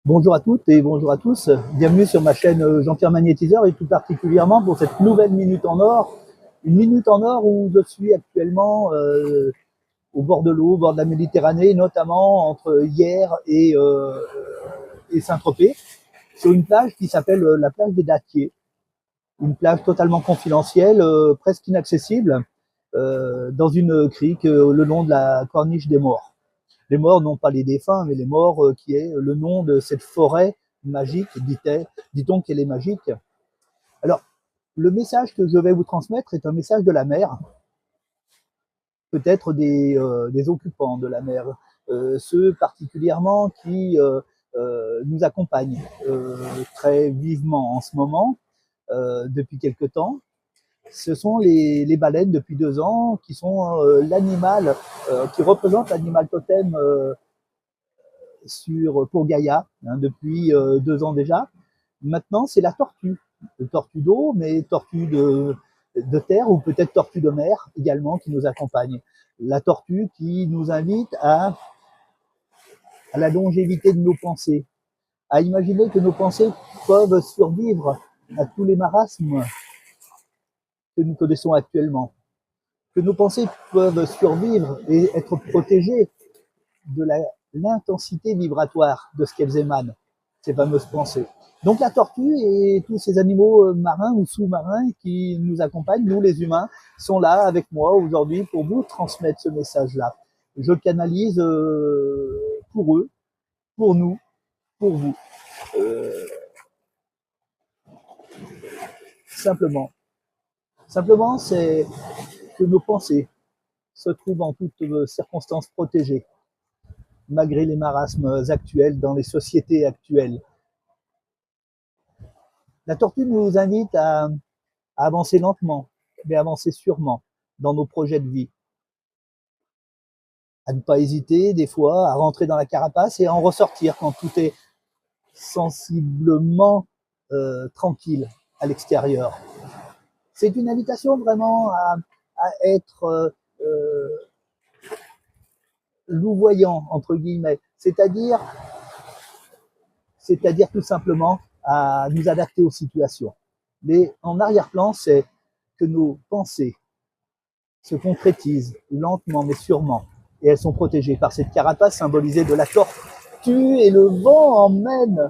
Bonjour à toutes et bonjour à tous. Bienvenue sur ma chaîne Jean-Pierre Magnétiseur et tout particulièrement pour cette nouvelle Minute en Or. Une Minute en Or où je suis actuellement au bord de l'eau, au bord de la Méditerranée, notamment entre Hyères et Saint-Tropez, sur une plage qui s'appelle la plage des Dattiers. Une plage totalement confidentielle, presque inaccessible, dans une crique le long de la corniche des Morts. Les morts, non pas les défunts, mais les morts, qui est le nom de cette forêt magique, dit-on qu'elle est magique. Alors, le message que je vais vous transmettre est un message de la mer, peut-être des occupants de la mer, ceux particulièrement qui nous accompagnent très vivement en ce moment, depuis quelque temps. Ce sont les baleines depuis 2 ans, qui sont l'animal, qui représente l'animal totem pour Gaïa, hein, depuis 2 ans déjà. Maintenant, c'est la tortue. Tortue d'eau, mais tortue de terre ou peut-être tortue de mer également qui nous accompagne. La tortue qui nous invite à la longévité de nos pensées, à imaginer que nos pensées peuvent survivre à tous les marasmes que nous connaissons actuellement, que nos pensées peuvent survivre et être protégées de l'intensité vibratoire de ce qu'elles émanent, ces fameuses pensées. Donc la tortue et tous ces animaux marins ou sous-marins qui nous accompagnent, nous les humains, sont là avec moi aujourd'hui pour vous transmettre ce message-là. Je canalise pour eux, pour nous, pour vous. Euh, simplement. Simplement, c'est que nos pensées se trouvent en toutes circonstances protégées, malgré les marasmes actuels dans les sociétés actuelles. La tortue nous invite à avancer lentement, mais avancer sûrement dans nos projets de vie. À ne pas hésiter des fois à rentrer dans la carapace et à en ressortir quand tout est sensiblement tranquille à l'extérieur. C'est une invitation vraiment à être louvoyant, entre guillemets, c'est-à-dire tout simplement à nous adapter aux situations. Mais en arrière-plan, c'est que nos pensées se concrétisent lentement mais sûrement. Et elles sont protégées par cette carapace symbolisée de la tortue, et le vent emmène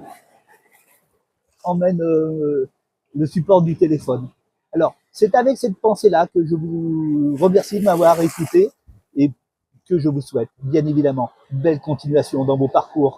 le support du téléphone. Alors, c'est avec cette pensée-là que je vous remercie de m'avoir écouté et que je vous souhaite, bien évidemment, belle continuation dans vos parcours.